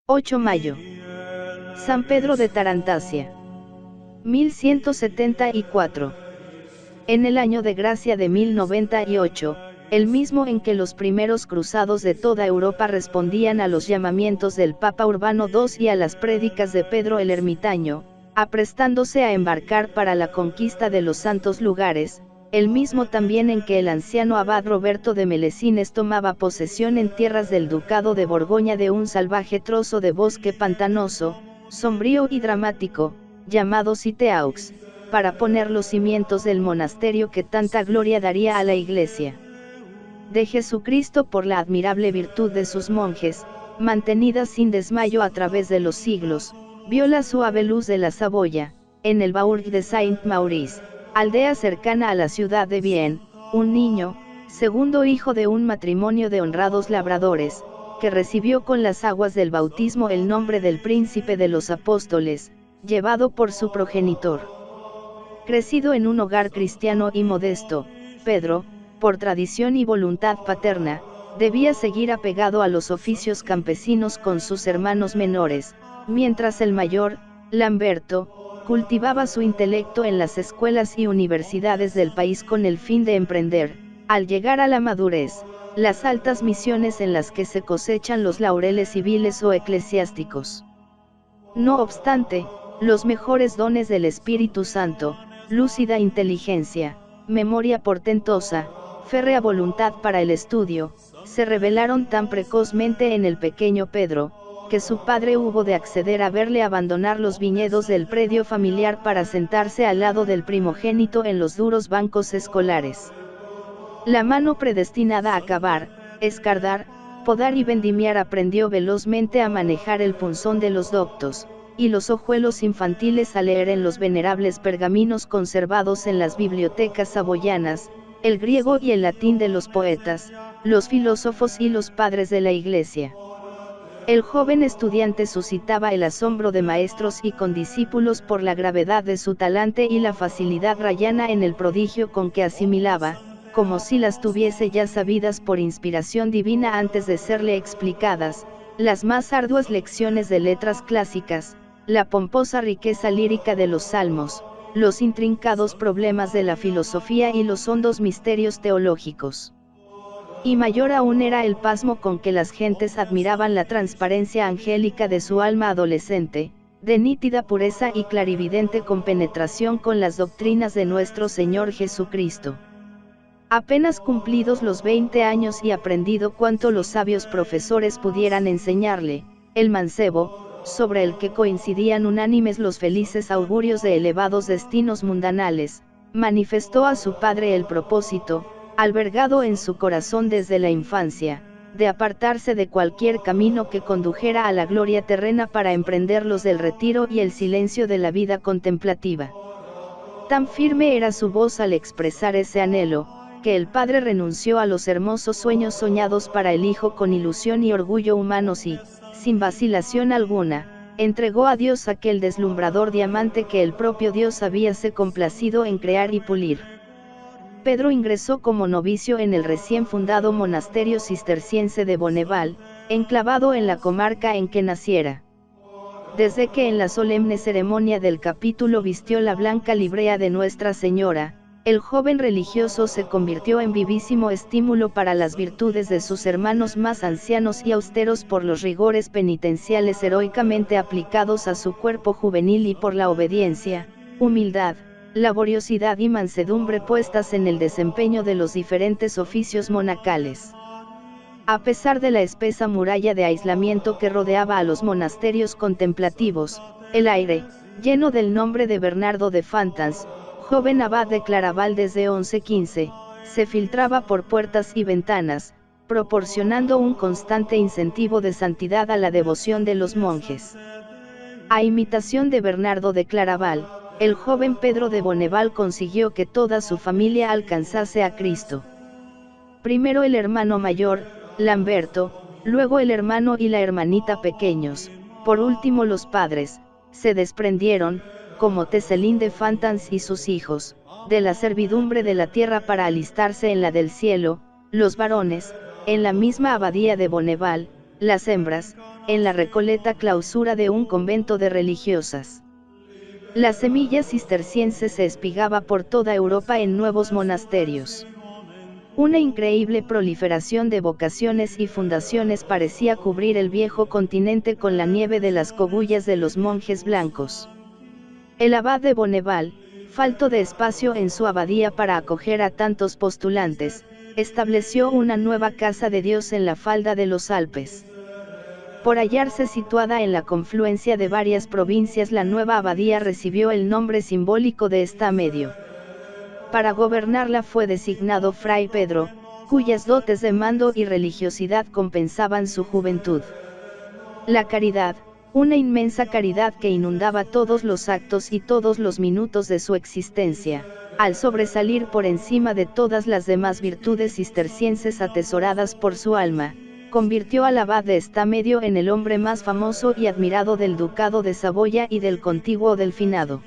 8 Mayo. San Pedro de Tarantasia. 1174. En el año de gracia de 1098, el mismo en que los primeros cruzados de toda Europa respondían a los llamamientos del Papa Urbano II y a las prédicas de Pedro el Ermitaño, aprestándose a embarcar para la conquista de los santos lugares, el mismo también en que el anciano abad Roberto de Melesines tomaba posesión en tierras del ducado de Borgoña de un salvaje trozo de bosque pantanoso, sombrío y dramático, llamado Citeaux, para poner los cimientos del monasterio que tanta gloria daría a la Iglesia de Jesucristo por la admirable virtud de sus monjes, mantenida sin desmayo a través de los siglos, vio la suave luz de la Saboya, en el Bourg de Saint-Maurice, aldea cercana a la ciudad de Vienne, un niño, segundo hijo de un matrimonio de honrados labradores, que recibió con las aguas del bautismo el nombre del príncipe de los apóstoles, llevado por su progenitor. Crecido en un hogar cristiano y modesto, Pedro, por tradición y voluntad paterna, debía seguir apegado a los oficios campesinos con sus hermanos menores, mientras el mayor, Lamberto, cultivaba su intelecto en las escuelas y universidades del país con el fin de emprender, al llegar a la madurez, las altas misiones en las que se cosechan los laureles civiles o eclesiásticos. No obstante, los mejores dones del Espíritu Santo, lúcida inteligencia, memoria portentosa, férrea voluntad para el estudio, se revelaron tan precozmente en el pequeño Pedro, que su padre hubo de acceder a verle abandonar los viñedos del predio familiar para sentarse al lado del primogénito en los duros bancos escolares. La mano predestinada a cavar, escardar, podar y vendimiar aprendió velozmente a manejar el punzón de los doctos, y los ojuelos infantiles a leer en los venerables pergaminos conservados en las bibliotecas saboyanas, el griego y el latín de los poetas, los filósofos y los padres de la Iglesia. El joven estudiante suscitaba el asombro de maestros y condiscípulos por la gravedad de su talante y la facilidad rayana en el prodigio con que asimilaba, como si las tuviese ya sabidas por inspiración divina antes de serle explicadas, las más arduas lecciones de letras clásicas, la pomposa riqueza lírica de los salmos, los intrincados problemas de la filosofía y los hondos misterios teológicos. Y mayor aún era el pasmo con que las gentes admiraban la transparencia angélica de su alma adolescente, de nítida pureza y clarividente compenetración con las doctrinas de nuestro Señor Jesucristo. Apenas cumplidos los 20 años y aprendido cuanto los sabios profesores pudieran enseñarle, el mancebo, sobre el que coincidían unánimes los felices augurios de elevados destinos mundanales, manifestó a su padre el propósito, albergado en su corazón desde la infancia, de apartarse de cualquier camino que condujera a la gloria terrena para emprender los del retiro y el silencio de la vida contemplativa. Tan firme era su voz al expresar ese anhelo, que el padre renunció a los hermosos sueños soñados para el hijo con ilusión y orgullo humanos y, sin vacilación alguna, entregó a Dios aquel deslumbrador diamante que el propio Dios habíase complacido en crear y pulir. Pedro ingresó como novicio en el recién fundado monasterio cisterciense de Bonneval, enclavado en la comarca en que naciera. Desde que en la solemne ceremonia del capítulo vistió la blanca librea de Nuestra Señora, el joven religioso se convirtió en vivísimo estímulo para las virtudes de sus hermanos más ancianos y austeros por los rigores penitenciales heroicamente aplicados a su cuerpo juvenil y por la obediencia, humildad, laboriosidad y mansedumbre puestas en el desempeño de los diferentes oficios monacales. A pesar de la espesa muralla de aislamiento que rodeaba a los monasterios contemplativos, el aire, lleno del nombre de Bernardo de Fantans, joven abad de Claraval desde 1115, se filtraba por puertas y ventanas, proporcionando un constante incentivo de santidad a la devoción de los monjes. A imitación de Bernardo de Claraval, el joven Pedro de Bonneval consiguió que toda su familia alcanzase a Cristo. Primero el hermano mayor, Lamberto, luego el hermano y la hermanita pequeños, por último los padres, se desprendieron, como Tecelín de Fantans y sus hijos, de la servidumbre de la tierra para alistarse en la del cielo, los varones, en la misma abadía de Bonneval, las hembras, en la recoleta clausura de un convento de religiosas. La semilla cisterciense se espigaba por toda Europa en nuevos monasterios. Una increíble proliferación de vocaciones y fundaciones parecía cubrir el viejo continente con la nieve de las cogullas de los monjes blancos. El abad de Bonneval, falto de espacio en su abadía para acoger a tantos postulantes, estableció una nueva casa de Dios en la falda de los Alpes. Por hallarse situada en la confluencia de varias provincias, la nueva abadía recibió el nombre simbólico de Estamedio. Para gobernarla fue designado Fray Pedro, cuyas dotes de mando y religiosidad compensaban su juventud. La caridad, una inmensa caridad que inundaba todos los actos y todos los minutos de su existencia, al sobresalir por encima de todas las demás virtudes cistercienses atesoradas por su alma, convirtió al abad de Estamedio en el hombre más famoso y admirado del ducado de Saboya y del contiguo Delfinado.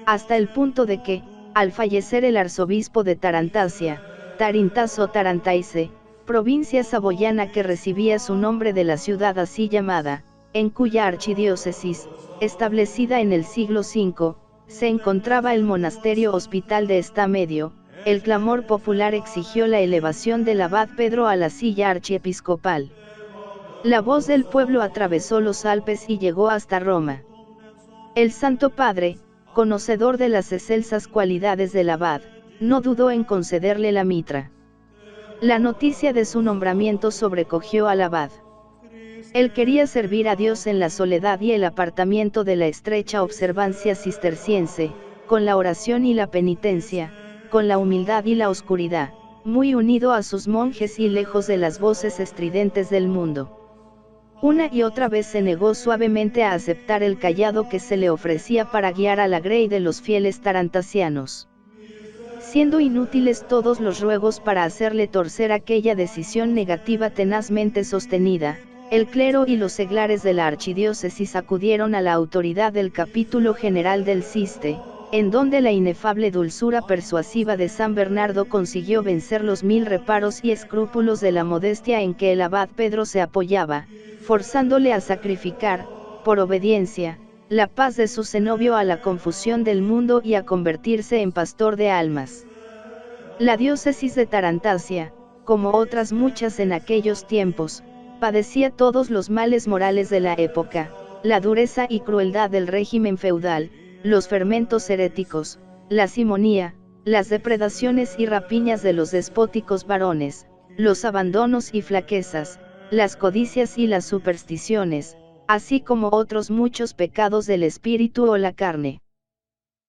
Hasta el punto de que, al fallecer el arzobispo de Tarantasia, Tarintas o Tarantaise, provincia saboyana que recibía su nombre de la ciudad así llamada, en cuya archidiócesis, establecida en el siglo V, se encontraba el monasterio hospital de Estamedio, el clamor popular exigió la elevación del abad Pedro a la silla archiepiscopal. La voz del pueblo atravesó los Alpes y llegó hasta Roma. El Santo Padre, conocedor de las excelsas cualidades del abad, no dudó en concederle la mitra. La noticia de su nombramiento sobrecogió al abad. Él quería servir a Dios en la soledad y el apartamiento de la estrecha observancia cisterciense, con la oración y la penitencia, con la humildad y la oscuridad, muy unido a sus monjes y lejos de las voces estridentes del mundo. Una y otra vez se negó suavemente a aceptar el cayado que se le ofrecía para guiar a la grey de los fieles tarantasianos. Siendo inútiles todos los ruegos para hacerle torcer aquella decisión negativa tenazmente sostenida, el clero y los seglares de la archidiócesis acudieron a la autoridad del capítulo general del Ciste, en donde la inefable dulzura persuasiva de San Bernardo consiguió vencer los 1000 reparos y escrúpulos de la modestia en que el abad Pedro se apoyaba, forzándole a sacrificar, por obediencia, la paz de su cenobio a la confusión del mundo y a convertirse en pastor de almas. La diócesis de Tarantasia, como otras muchas en aquellos tiempos, padecía todos los males morales de la época, la dureza y crueldad del régimen feudal, los fermentos heréticos, la simonía, las depredaciones y rapiñas de los despóticos varones, los abandonos y flaquezas, las codicias y las supersticiones, así como otros muchos pecados del espíritu o la carne.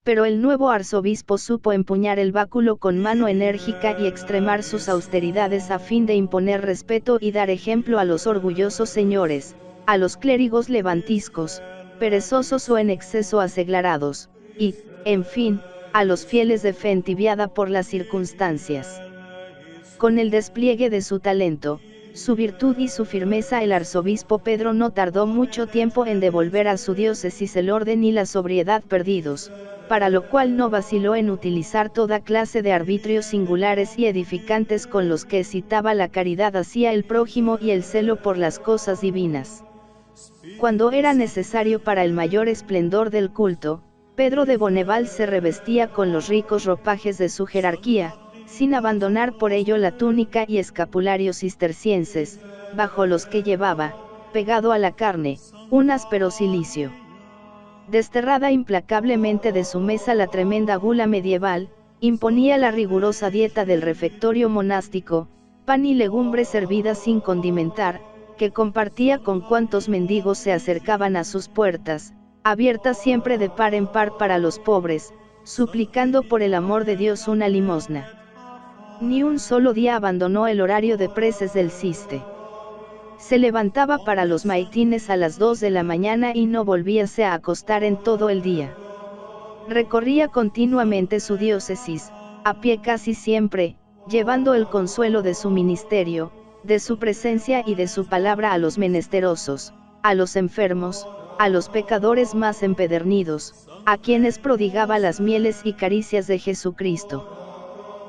Pero el nuevo arzobispo supo empuñar el báculo con mano enérgica y extremar sus austeridades a fin de imponer respeto y dar ejemplo a los orgullosos señores, a los clérigos levantiscos, perezosos o en exceso aseglarados, y, en fin, a los fieles de fe entibiada por las circunstancias. Con el despliegue de su talento, su virtud y su firmeza, el arzobispo Pedro no tardó mucho tiempo en devolver a su diócesis el orden y la sobriedad perdidos, para lo cual no vaciló en utilizar toda clase de arbitrios singulares y edificantes con los que excitaba la caridad hacia el prójimo y el celo por las cosas divinas. Cuando era necesario para el mayor esplendor del culto, Pedro de Bonneval se revestía con los ricos ropajes de su jerarquía, sin abandonar por ello la túnica y escapulario cistercienses, bajo los que llevaba, pegado a la carne, un áspero cilicio. Desterrada implacablemente de su mesa la tremenda gula medieval, imponía la rigurosa dieta del refectorio monástico, pan y legumbres servidas sin condimentar, que compartía con cuantos mendigos se acercaban a sus puertas, abierta siempre de par en par para los pobres, suplicando por el amor de Dios una limosna. Ni un solo día abandonó el horario de preces del Ciste. Se levantaba para los maitines a las 2 de la mañana y no volvíase a acostar en todo el día. Recorría continuamente su diócesis, a pie casi siempre, llevando el consuelo de su ministerio, de su presencia y de su palabra a los menesterosos, a los enfermos, a los pecadores más empedernidos, a quienes prodigaba las mieles y caricias de Jesucristo.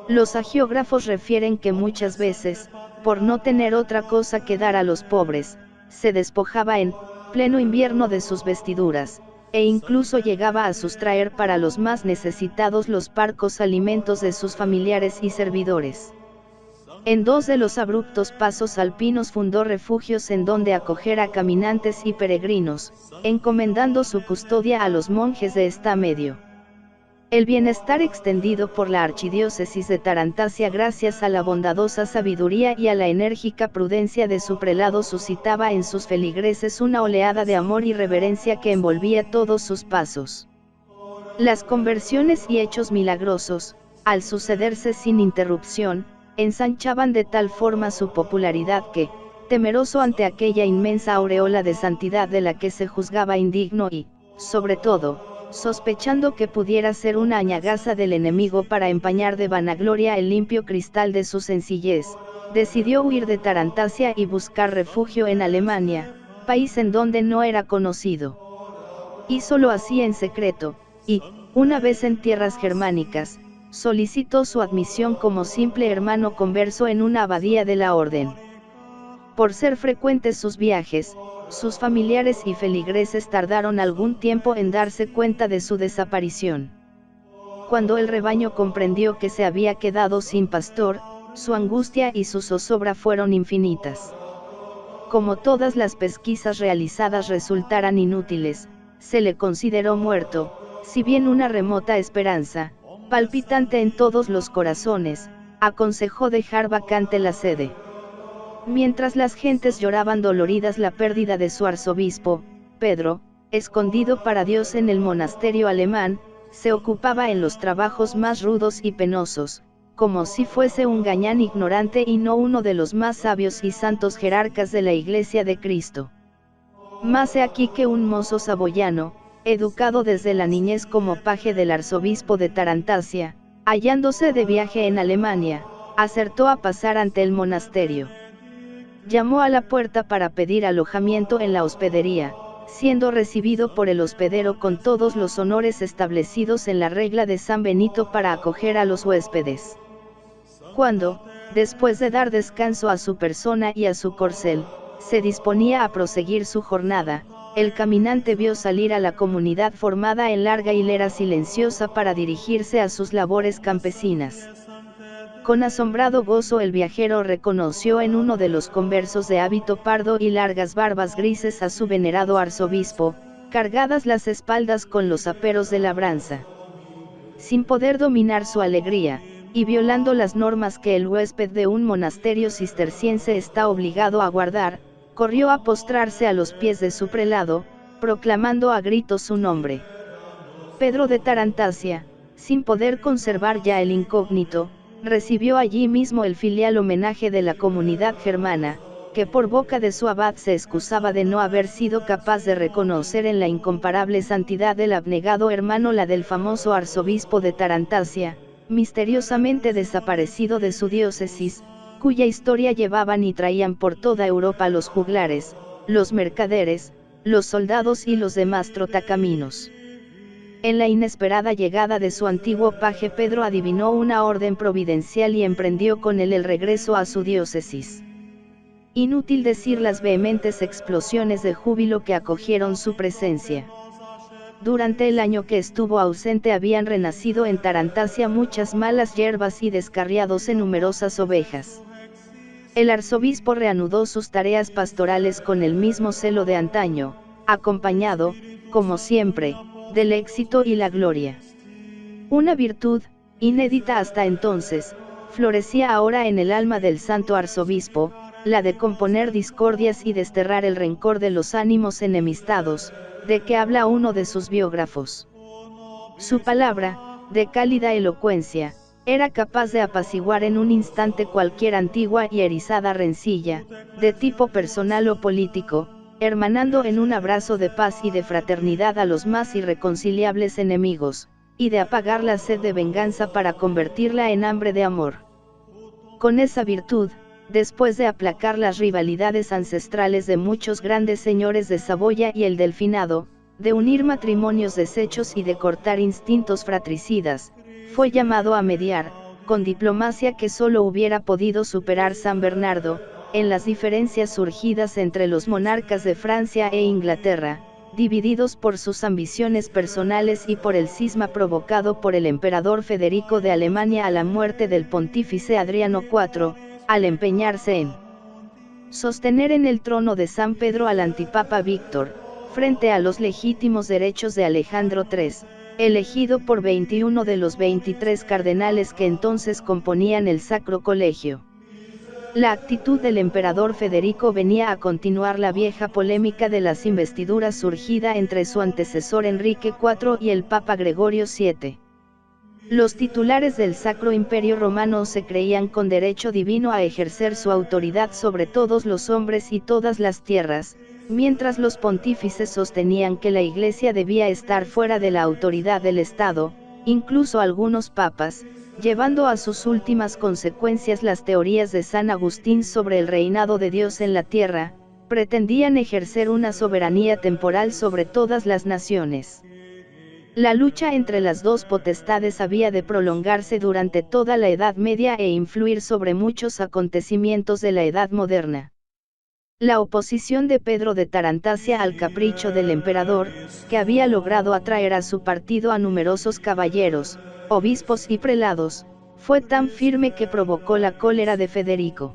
Los hagiógrafos refieren que muchas veces, por no tener otra cosa que dar a los pobres, se despojaba en pleno invierno de sus vestiduras, e incluso llegaba a sustraer para los más necesitados los parcos alimentos de sus familiares y servidores. En 2 de los abruptos pasos alpinos fundó refugios en donde acoger a caminantes y peregrinos, encomendando su custodia a los monjes de esta medio. El bienestar extendido por la archidiócesis de Tarantasia gracias a la bondadosa sabiduría y a la enérgica prudencia de su prelado suscitaba en sus feligreses una oleada de amor y reverencia que envolvía todos sus pasos. Las conversiones y hechos milagrosos, al sucederse sin interrupción, ensanchaban de tal forma su popularidad que, temeroso ante aquella inmensa aureola de santidad de la que se juzgaba indigno y, sobre todo, sospechando que pudiera ser una añagaza del enemigo para empañar de vanagloria el limpio cristal de su sencillez, decidió huir de Tarantasia y buscar refugio en Alemania, país en donde no era conocido. Hízolo así en secreto, y, una vez en tierras germánicas, solicitó su admisión como simple hermano converso en una abadía de la orden. Por ser frecuentes sus viajes, sus familiares y feligreses tardaron algún tiempo en darse cuenta de su desaparición. Cuando el rebaño comprendió que se había quedado sin pastor, su angustia y su zozobra fueron infinitas. Como todas las pesquisas realizadas resultaran inútiles, se le consideró muerto, si bien una remota esperanza, palpitante en todos los corazones, aconsejó dejar vacante la sede. Mientras las gentes lloraban doloridas la pérdida de su arzobispo, Pedro, escondido para Dios en el monasterio alemán, se ocupaba en los trabajos más rudos y penosos, como si fuese un gañán ignorante y no uno de los más sabios y santos jerarcas de la Iglesia de Cristo. Mas he aquí que un mozo saboyano, educado desde la niñez como paje del arzobispo de Tarantasia, hallándose de viaje en Alemania, acertó a pasar ante el monasterio. Llamó a la puerta para pedir alojamiento en la hospedería, siendo recibido por el hospedero con todos los honores establecidos en la regla de San Benito para acoger a los huéspedes. Cuando, después de dar descanso a su persona y a su corcel, se disponía a proseguir su jornada, el caminante vio salir a la comunidad formada en larga hilera silenciosa para dirigirse a sus labores campesinas. Con asombrado gozo el viajero reconoció en uno de los conversos de hábito pardo y largas barbas grises a su venerado arzobispo, cargadas las espaldas con los aperos de labranza. Sin poder dominar su alegría, y violando las normas que el huésped de un monasterio cisterciense está obligado a guardar, corrió a postrarse a los pies de su prelado, proclamando a gritos su nombre. Pedro de Tarantasia, sin poder conservar ya el incógnito, recibió allí mismo el filial homenaje de la comunidad germana, que por boca de su abad se excusaba de no haber sido capaz de reconocer en la incomparable santidad del abnegado hermano la del famoso arzobispo de Tarantasia, misteriosamente desaparecido de su diócesis, cuya historia llevaban y traían por toda Europa los juglares, los mercaderes, los soldados y los demás trotacaminos. En la inesperada llegada de su antiguo paje Pedro adivinó una orden providencial y emprendió con él el regreso a su diócesis. Inútil decir las vehementes explosiones de júbilo que acogieron su presencia. Durante el año que estuvo ausente habían renacido en Tarantasia muchas malas hierbas y descarriadose numerosas ovejas. El arzobispo reanudó sus tareas pastorales con el mismo celo de antaño, acompañado, como siempre, del éxito y la gloria. Una virtud, inédita hasta entonces, florecía ahora en el alma del santo arzobispo, la de componer discordias y desterrar el rencor de los ánimos enemistados, de que habla uno de sus biógrafos. Su palabra, de cálida elocuencia, era capaz de apaciguar en un instante cualquier antigua y erizada rencilla, de tipo personal o político, hermanando en un abrazo de paz y de fraternidad a los más irreconciliables enemigos, y de apagar la sed de venganza para convertirla en hambre de amor. Con esa virtud, después de aplacar las rivalidades ancestrales de muchos grandes señores de Saboya y el Delfinado, de unir matrimonios deshechos y de cortar instintos fratricidas, fue llamado a mediar, con diplomacia que solo hubiera podido superar San Bernardo, en las diferencias surgidas entre los monarcas de Francia e Inglaterra, divididos por sus ambiciones personales y por el cisma provocado por el emperador Federico de Alemania a la muerte del pontífice Adriano IV, al empeñarse en sostener en el trono de San Pedro al antipapa Víctor, frente a los legítimos derechos de Alejandro III, elegido por 21 de los 23 cardenales que entonces componían el Sacro Colegio. La actitud del emperador Federico venía a continuar la vieja polémica de las investiduras surgida entre su antecesor Enrique IV y el Papa Gregorio VII. Los titulares del Sacro Imperio Romano se creían con derecho divino a ejercer su autoridad sobre todos los hombres y todas las tierras, mientras los pontífices sostenían que la Iglesia debía estar fuera de la autoridad del Estado, incluso algunos papas, llevando a sus últimas consecuencias las teorías de San Agustín sobre el reinado de Dios en la tierra, pretendían ejercer una soberanía temporal sobre todas las naciones. La lucha entre las dos potestades había de prolongarse durante toda la Edad Media e influir sobre muchos acontecimientos de la Edad Moderna. La oposición de Pedro de Tarantasia al capricho del emperador, que había logrado atraer a su partido a numerosos caballeros, obispos y prelados, fue tan firme que provocó la cólera de Federico.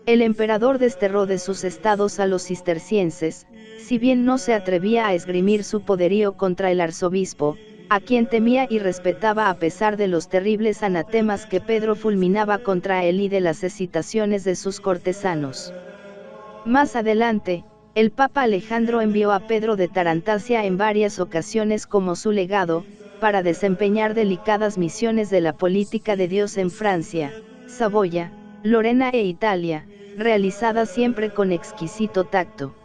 El emperador desterró de sus estados a los cistercienses, si bien no se atrevía a esgrimir su poderío contra el arzobispo, a quien temía y respetaba a pesar de los terribles anatemas que Pedro fulminaba contra él y de las excitaciones de sus cortesanos. Más adelante, el Papa Alejandro envió a Pedro de Tarantasia en varias ocasiones como su legado, para desempeñar delicadas misiones de la política de Dios en Francia, Saboya, Lorena e Italia, realizadas siempre con exquisito tacto.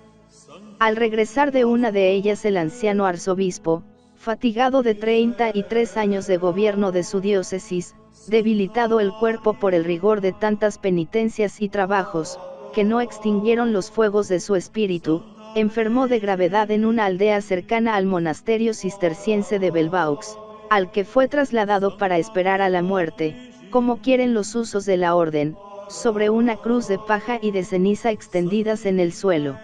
Al regresar de una de ellas el anciano arzobispo, fatigado de 33 años de gobierno de su diócesis, debilitado el cuerpo por el rigor de tantas penitencias y trabajos, que no extinguieron los fuegos de su espíritu, enfermó de gravedad en una aldea cercana al monasterio cisterciense de Belvaux, al que fue trasladado para esperar a la muerte, como quieren los usos de la orden, sobre una cruz de paja y de ceniza extendidas en el suelo.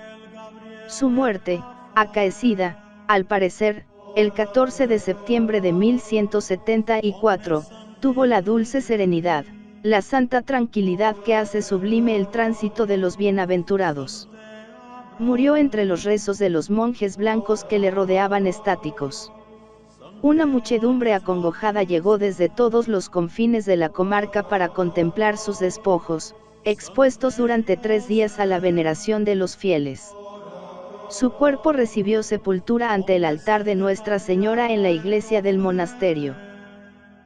Su muerte, acaecida, al parecer, el 14 de septiembre de 1174, tuvo la dulce serenidad, la santa tranquilidad que hace sublime el tránsito de los bienaventurados. Murió entre los rezos de los monjes blancos que le rodeaban estáticos. Una muchedumbre acongojada llegó desde todos los confines de la comarca para contemplar sus despojos, expuestos durante 3 días a la veneración de los fieles. Su cuerpo recibió sepultura ante el altar de Nuestra Señora en la iglesia del monasterio.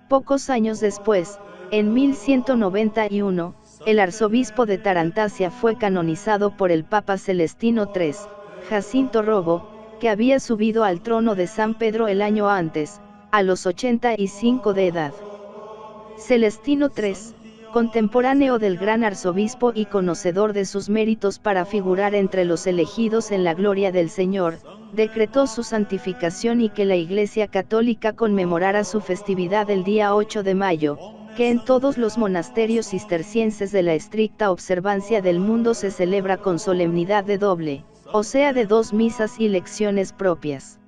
Pocos años después, en 1191, el arzobispo de Tarantasia fue canonizado por el Papa Celestino III, Jacinto Robo, que había subido al trono de San Pedro el año antes, a los 85 de edad. Celestino III, contemporáneo del gran arzobispo y conocedor de sus méritos para figurar entre los elegidos en la gloria del Señor, decretó su santificación y que la Iglesia Católica conmemorara su festividad el día 8 de mayo, que en todos los monasterios cistercienses de la estricta observancia del mundo se celebra con solemnidad de doble, o sea de 2 misas y lecciones propias.